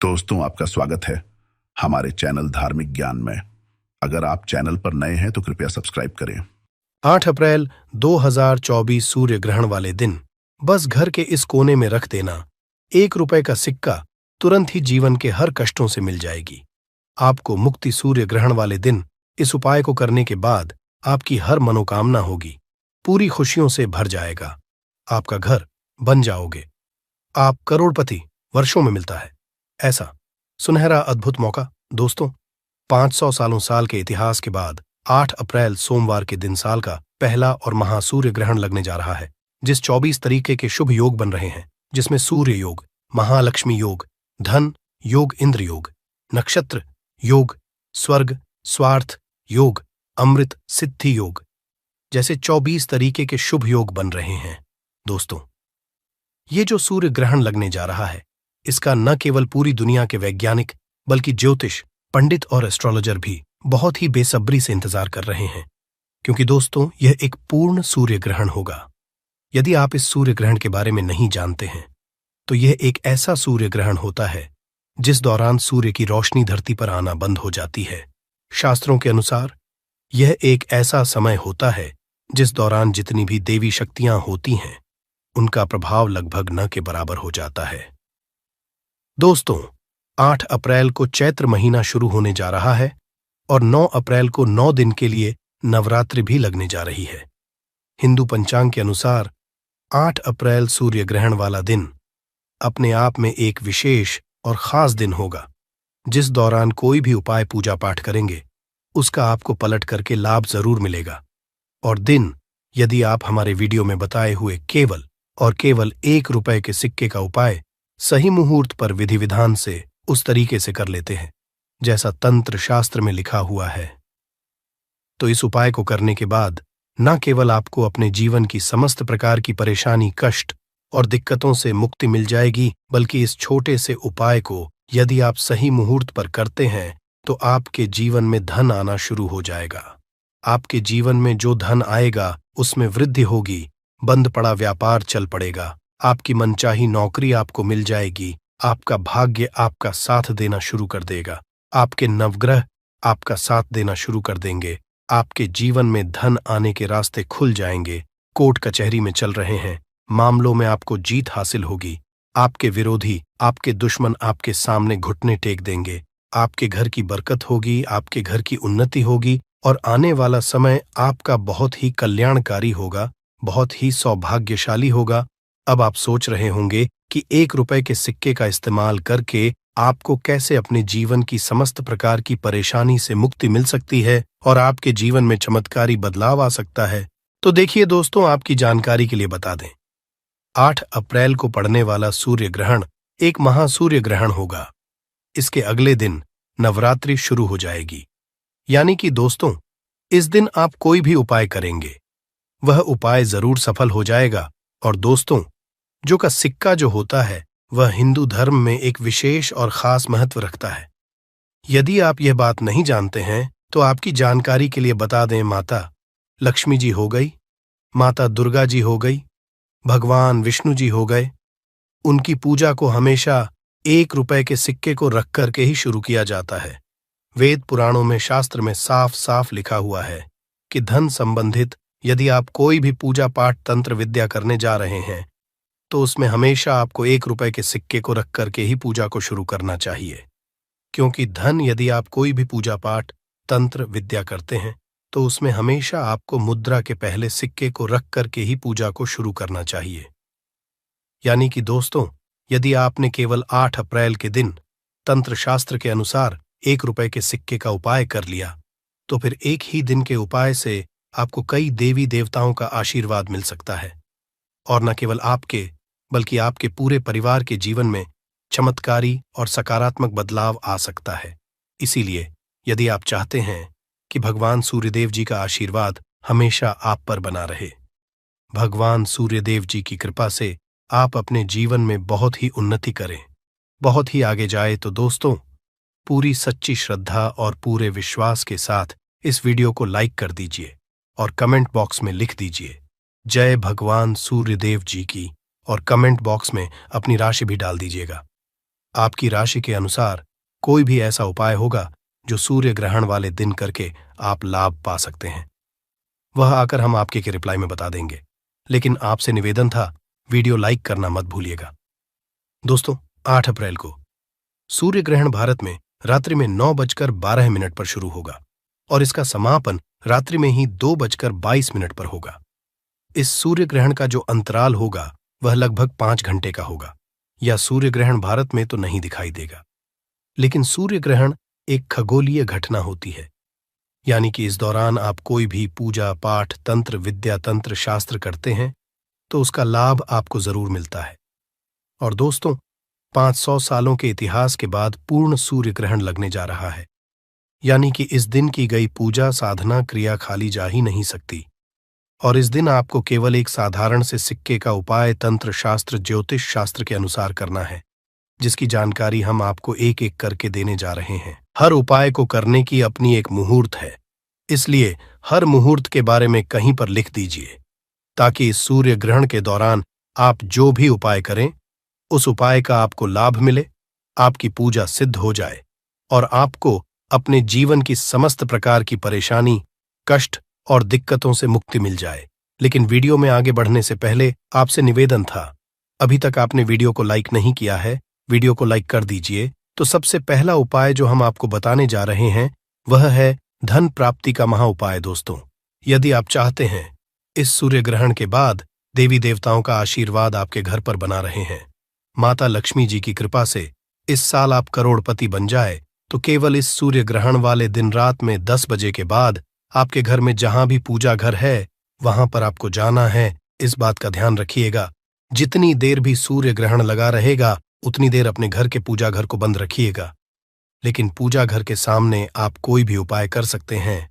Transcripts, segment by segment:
दोस्तों, आपका स्वागत है हमारे चैनल धार्मिक ज्ञान में। अगर आप चैनल पर नए हैं तो कृपया सब्सक्राइब करें। 8 अप्रैल 2024 सूर्य ग्रहण वाले दिन बस घर के इस कोने में रख देना, 1 रुपए का सिक्का तुरंत ही जीवन के हर कष्टों से मिल जाएगी। आपको मुक्ति सूर्य ग्रहण वाले दिन इस उपाय को करने के बाद आपकी हर मनोकामना होगी, पूरी खुशियों से भर जाएगा। आपका घर बन जाओगे, आप करोड़पति वर्षों में मिलता है ऐसा सुनहरा अद्भुत मौका। दोस्तों, 500 साल के इतिहास के बाद 8 अप्रैल सोमवार के दिन साल का पहला और महासूर्य ग्रहण लगने जा रहा है, जिस 24 तरीके के शुभ योग बन रहे हैं, जिसमें सूर्य योग, महालक्ष्मी योग, धन योग, इंद्र योग, नक्षत्र योग, स्वर्ग स्वार्थ योग, अमृत सिद्धि योग जैसे 24 तरीके के शुभ योग बन रहे हैं। दोस्तों, ये जो सूर्य ग्रहण लगने जा रहा है, इसका न केवल पूरी दुनिया के वैज्ञानिक बल्कि ज्योतिष पंडित और एस्ट्रोलॉजर भी बहुत ही बेसब्री से इंतजार कर रहे हैं, क्योंकि दोस्तों यह एक पूर्ण सूर्य ग्रहण होगा। यदि आप इस सूर्य ग्रहण के बारे में नहीं जानते हैं, तो यह एक ऐसा सूर्य ग्रहण होता है जिस दौरान सूर्य की रोशनी धरती पर आना बंद हो जाती है। शास्त्रों के अनुसार यह एक ऐसा समय होता है जिस दौरान जितनी भी देवी शक्तियां होती हैं, उनका प्रभाव लगभग न के बराबर हो जाता है। दोस्तों, 8 अप्रैल को चैत्र महीना शुरू होने जा रहा है और 9 अप्रैल को 9 दिन के लिए नवरात्रि भी लगने जा रही है। हिंदू पंचांग के अनुसार 8 अप्रैल सूर्य ग्रहण वाला दिन अपने आप में एक विशेष और खास दिन होगा, जिस दौरान कोई भी उपाय पूजा पाठ करेंगे उसका आपको पलट करके लाभ जरूर मिलेगा। और दिन यदि आप हमारे वीडियो में बताए हुए केवल और केवल 1 रुपए के सिक्के का उपाय सही मुहूर्त पर विधि विधान से उस तरीके से कर लेते हैं जैसा तंत्र शास्त्र में लिखा हुआ है, तो इस उपाय को करने के बाद न केवल आपको अपने जीवन की समस्त प्रकार की परेशानी, कष्ट और दिक्कतों से मुक्ति मिल जाएगी, बल्कि इस छोटे से उपाय को यदि आप सही मुहूर्त पर करते हैं तो आपके जीवन में धन आना शुरू हो जाएगा। आपके जीवन में जो धन आएगा उसमें वृद्धि होगी, बंद पड़ा व्यापार चल पड़ेगा, आपकी मनचाही नौकरी आपको मिल जाएगी, आपका भाग्य आपका साथ देना शुरू कर देगा, आपके नवग्रह आपका साथ देना शुरू कर देंगे, आपके जीवन में धन आने के रास्ते खुल जाएंगे। कोर्ट कचहरी में चल रहे हैं, मामलों में आपको जीत हासिल होगी, आपके विरोधी, आपके दुश्मन आपके सामने घुटने टेक देंगे, आपके घर की बरकत होगी, आपके घर की उन्नति होगी और आने वाला समय आपका बहुत ही कल्याणकारी होगा, बहुत ही सौभाग्यशाली होगा। अब आप सोच रहे होंगे कि 1 रुपए के सिक्के का इस्तेमाल करके आपको कैसे अपने जीवन की समस्त प्रकार की परेशानी से मुक्ति मिल सकती है और आपके जीवन में चमत्कारी बदलाव आ सकता है। तो देखिए दोस्तों, आपकी जानकारी के लिए बता दें, 8 अप्रैल को पड़ने वाला सूर्य ग्रहण एक महासूर्य ग्रहण होगा। इसके अगले दिन नवरात्रि शुरू हो जाएगी, यानी कि दोस्तों इस दिन आप कोई भी उपाय करेंगे वह उपाय जरूर सफल हो जाएगा। और दोस्तों, जो का सिक्का जो होता है वह हिंदू धर्म में एक विशेष और खास महत्व रखता है। यदि आप यह बात नहीं जानते हैं तो आपकी जानकारी के लिए बता दें, माता लक्ष्मी जी हो गई, माता दुर्गा जी हो गई, भगवान विष्णु जी हो गए, उनकी पूजा को हमेशा 1 रुपए के सिक्के को रख करके ही शुरू किया जाता है। वेद पुराणों में, शास्त्र में साफ साफ लिखा हुआ है कि धन संबंधित यदि आप कोई भी पूजा पाठ तंत्र विद्या करने जा रहे हैं तो उसमें हमेशा आपको 1 रुपए के सिक्के को रख करके ही पूजा को शुरू करना चाहिए, क्योंकि धन यदि आप कोई भी पूजा पाठ तंत्र विद्या करते हैं तो उसमें हमेशा आपको मुद्रा के पहले सिक्के को रख करके ही पूजा को शुरू करना चाहिए। यानी कि दोस्तों, यदि आपने केवल 8 अप्रैल के दिन तंत्र शास्त्र के अनुसार 1 रुपए के सिक्के का उपाय कर लिया तो फिर एक ही दिन के उपाय से आपको कई देवी देवताओं का आशीर्वाद मिल सकता है और न केवल आपके बल्कि आपके पूरे परिवार के जीवन में चमत्कारी और सकारात्मक बदलाव आ सकता है। इसीलिए यदि आप चाहते हैं कि भगवान सूर्यदेव जी का आशीर्वाद हमेशा आप पर बना रहे, भगवान सूर्यदेव जी की कृपा से आप अपने जीवन में बहुत ही उन्नति करें, बहुत ही आगे जाए, तो दोस्तों पूरी सच्ची श्रद्धा और पूरे विश्वास के साथ इस वीडियो को लाइक कर दीजिए और कमेंट बॉक्स में लिख दीजिए जय भगवान सूर्यदेव जी की, और कमेंट बॉक्स में अपनी राशि भी डाल दीजिएगा। आपकी राशि के अनुसार कोई भी ऐसा उपाय होगा जो सूर्य ग्रहण वाले दिन करके आप लाभ पा सकते हैं, वह आकर हम आपके के रिप्लाई में बता देंगे। लेकिन आपसे निवेदन था, वीडियो लाइक करना मत भूलिएगा। दोस्तों, 8 अप्रैल को सूर्य ग्रहण भारत में रात्रि में 9:12 पर शुरू होगा और इसका समापन रात्रि में ही 2:22 पर होगा। इस सूर्य ग्रहण का जो अंतराल होगा वह लगभग 5 घंटे का होगा। या सूर्य ग्रहण भारत में तो नहीं दिखाई देगा, लेकिन सूर्य ग्रहण एक खगोलीय घटना होती है, यानी कि इस दौरान आप कोई भी पूजा पाठ तंत्र विद्या तंत्र शास्त्र करते हैं तो उसका लाभ आपको जरूर मिलता है। और दोस्तों, 500 सालों के इतिहास के बाद पूर्ण सूर्य ग्रहण लगने जा रहा है, यानी कि इस दिन की गई पूजा साधना क्रिया खाली जा ही नहीं सकती। और इस दिन आपको केवल एक साधारण से सिक्के का उपाय तंत्र शास्त्र ज्योतिष शास्त्र के अनुसार करना है, जिसकी जानकारी हम आपको एक एक करके देने जा रहे हैं। हर उपाय को करने की अपनी एक मुहूर्त है, इसलिए हर मुहूर्त के बारे में कहीं पर लिख दीजिए, ताकि इस सूर्य ग्रहण के दौरान आप जो भी उपाय करें उस उपाय का आपको लाभ मिले, आपकी पूजा सिद्ध हो जाए और आपको अपने जीवन की समस्त प्रकार की परेशानी, कष्ट और दिक्कतों से मुक्ति मिल जाए। लेकिन वीडियो में आगे बढ़ने से पहले आपसे निवेदन था, अभी तक आपने वीडियो को लाइक नहीं किया है, वीडियो को लाइक कर दीजिए। तो सबसे पहला उपाय जो हम आपको बताने जा रहे हैं वह है धन प्राप्ति का महा उपाय। दोस्तों, यदि आप चाहते हैं इस सूर्य ग्रहण के बाद देवी देवताओं का आशीर्वाद आपके घर पर बना रहे हैं, माता लक्ष्मी जी की कृपा से इस साल आप करोड़पति बन जाए, तो केवल इस सूर्य ग्रहण वाले दिन रात में 10 बजे के बाद आपके घर में जहां भी पूजा घर है वहां पर आपको जाना है। इस बात का ध्यान रखिएगा, जितनी देर भी सूर्य ग्रहण लगा रहेगा उतनी देर अपने घर के पूजा घर को बंद रखिएगा। लेकिन पूजा घर के सामने आप कोई भी उपाय कर सकते हैं,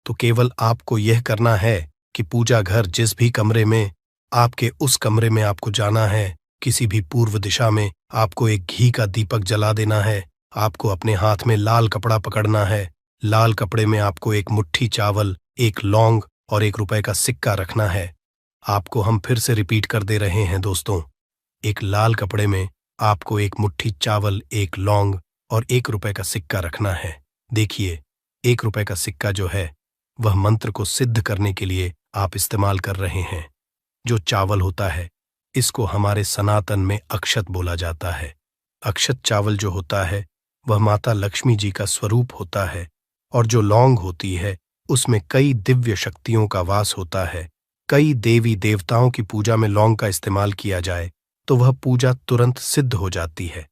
तो केवल आपको यह करना है कि पूजा घर जिस भी कमरे में आपके उस कमरे में आपको जाना है, किसी भी पूर्व दिशा में आपको एक घी का दीपक जला देना है। आपको अपने हाथ में लाल कपड़ा पकड़ना है, लाल कपड़े में आपको एक मुट्ठी चावल, एक लौंग और 1 रुपए का सिक्का रखना है। आपको हम फिर से रिपीट कर दे रहे हैं दोस्तों, एक लाल कपड़े में आपको एक मुट्ठी चावल, एक लौंग और 1 रुपए का सिक्का रखना है। देखिए, 1 रुपए का सिक्का जो है वह मंत्र को सिद्ध करने के लिए आप इस्तेमाल कर रहे हैं। जो चावल होता है इसको हमारे सनातन में अक्षत बोला जाता है। अक्षत चावल जो होता है वह माता लक्ष्मी जी का स्वरूप होता है, और जो लौंग होती है उसमें कई दिव्य शक्तियों का वास होता है। कई देवी देवताओं की पूजा में लौंग का इस्तेमाल किया जाए तो वह पूजा तुरंत सिद्ध हो जाती है।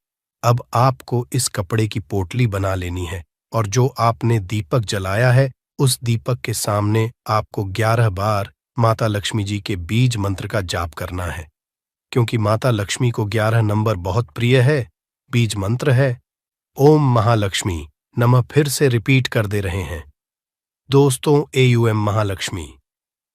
अब आपको इस कपड़े की पोटली बना लेनी है और जो आपने दीपक जलाया है उस दीपक के सामने आपको 11 बार माता लक्ष्मी जी के बीज मंत्र का जाप करना है। क्योंकि माता लक्ष्मी को 11 नंबर बहुत प्रिय है, बीज मंत्र है ओम महालक्ष्मी नमः। फिर से रिपीट कर दे रहे हैं दोस्तों, AUM महालक्ष्मी।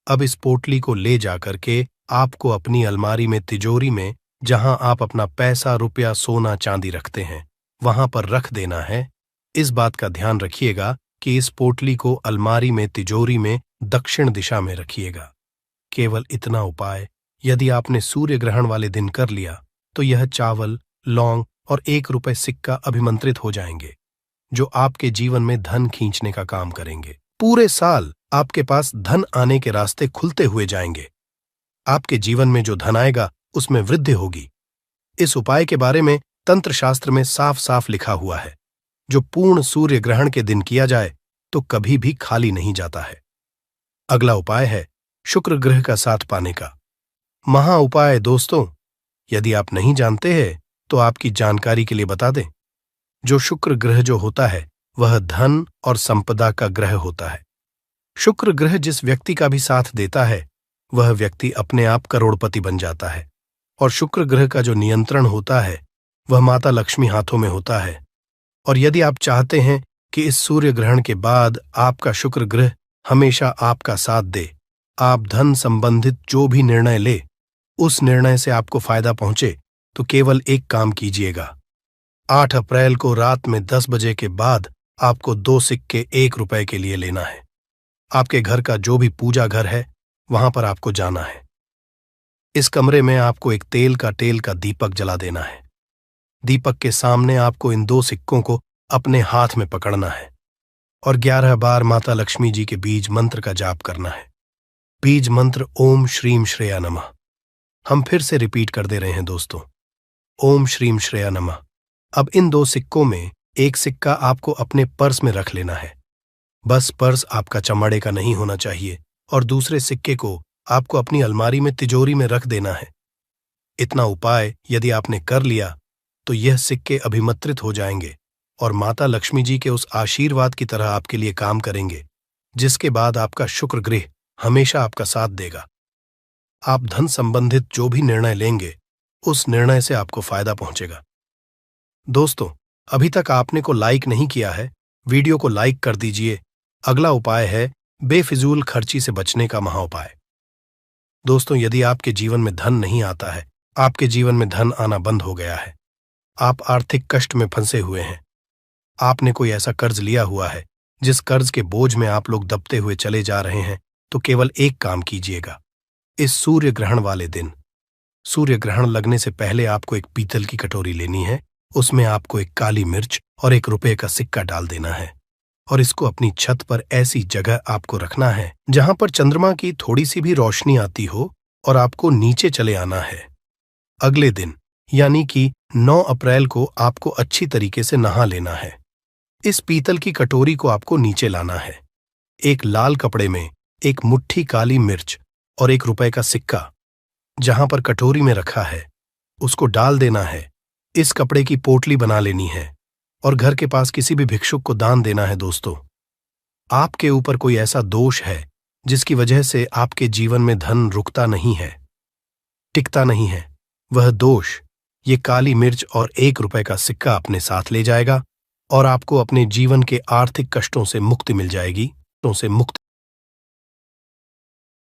अब इस पोटली को ले जाकर के आपको अपनी अलमारी में, तिजोरी में, जहां आप अपना पैसा रुपया सोना चांदी रखते हैं वहां पर रख देना है। इस बात का ध्यान रखिएगा कि इस पोटली को अलमारी में, तिजोरी में दक्षिण दिशा में रखिएगा। केवल इतना उपाय यदि आपने सूर्य ग्रहण वाले दिन कर लिया तो यह चावल, लौंग और 1 रुपए सिक्का अभिमंत्रित हो जाएंगे, जो आपके जीवन में धन खींचने का काम करेंगे। पूरे साल आपके पास धन आने के रास्ते खुलते हुए जाएंगे। आपके जीवन में जो धन आएगा उसमें वृद्धि होगी। इस उपाय के बारे में तंत्र शास्त्र में साफ साफ लिखा हुआ है, जो पूर्ण सूर्य ग्रहण के दिन किया जाए तो कभी भी खाली नहीं जाता है। अगला उपाय है शुक्र ग्रह का साथ पाने का महा उपाय। दोस्तों, यदि आप नहीं जानते हैं तो आपकी जानकारी के लिए बता दें, जो शुक्र ग्रह जो होता है वह धन और संपदा का ग्रह होता है। शुक्र ग्रह जिस व्यक्ति का भी साथ देता है वह व्यक्ति अपने आप करोड़पति बन जाता है। और शुक्र ग्रह का जो नियंत्रण होता है वह माता लक्ष्मी हाथों में होता है। और यदि आप चाहते हैं कि इस सूर्य ग्रहण के बाद आपका शुक्र ग्रह हमेशा आपका साथ दे, आप धन संबंधित जो भी निर्णय ले उस निर्णय से आपको फायदा पहुंचे, तो केवल एक काम कीजिएगा। 8 अप्रैल को रात में 10 बजे के बाद आपको 2 सिक्के 1 रुपए के लिए लेना है। आपके घर का जो भी पूजा घर है वहां पर आपको जाना है। इस कमरे में आपको एक तेल का दीपक जला देना है। दीपक के सामने आपको इन 2 सिक्कों को अपने हाथ में पकड़ना है और 11 बार माता लक्ष्मी जी के बीज मंत्र का जाप करना है। बीज मंत्र ओम श्रीम श्रेया नमः। हम फिर से रिपीट कर दे रहे हैं दोस्तों, ओम श्रीम श्रेया नमः। अब इन 2 सिक्कों में एक सिक्का आपको अपने पर्स में रख लेना है। बस पर्स आपका चमड़े का नहीं होना चाहिए और दूसरे सिक्के को आपको अपनी अलमारी में तिजोरी में रख देना है। इतना उपाय यदि आपने कर लिया तो यह सिक्के अभिमंत्रित हो जाएंगे और माता लक्ष्मी जी के उस आशीर्वाद की तरह आपके लिए काम करेंगे, जिसके बाद आपका शुक्र ग्रह हमेशा आपका साथ देगा। आप धन संबंधित जो भी निर्णय लेंगे उस निर्णय से आपको फायदा पहुंचेगा। दोस्तों, अभी तक आपने को लाइक नहीं किया है, वीडियो को लाइक कर दीजिए। अगला उपाय है बेफिजूल खर्ची से बचने का महाउपाय। दोस्तों, यदि आपके जीवन में धन नहीं आता है, आपके जीवन में धन आना बंद हो गया है, आप आर्थिक कष्ट में फंसे हुए हैं, आपने कोई ऐसा कर्ज लिया हुआ है जिस कर्ज के बोझ में आप लोग दबते हुए चले जा रहे हैं, तो केवल एक काम कीजिएगा। इस सूर्य ग्रहण वाले दिन, सूर्य ग्रहण लगने से पहले आपको एक पीतल की कटोरी लेनी है। उसमें आपको एक काली मिर्च और ₹1 का सिक्का डाल देना है और इसको अपनी छत पर ऐसी जगह आपको रखना है जहां पर चंद्रमा की थोड़ी सी भी रोशनी आती हो और आपको नीचे चले आना है। अगले दिन यानी कि 9 अप्रैल को आपको अच्छी तरीके से नहा लेना है। इस पीतल की कटोरी को आपको नीचे लाना है। एक लाल कपड़े में एक मुट्ठी काली मिर्च और ₹1 का सिक्का जहां पर कटोरी में रखा है उसको डाल देना है। इस कपड़े की पोटली बना लेनी है और घर के पास किसी भी भिक्षुक को दान देना है। दोस्तों, आपके ऊपर कोई ऐसा दोष है जिसकी वजह से आपके जीवन में धन रुकता नहीं है, टिकता नहीं है, वह दोष ये काली मिर्च और ₹1 का सिक्का अपने साथ ले जाएगा और आपको अपने जीवन के आर्थिक कष्टों से मुक्ति मिल जाएगी।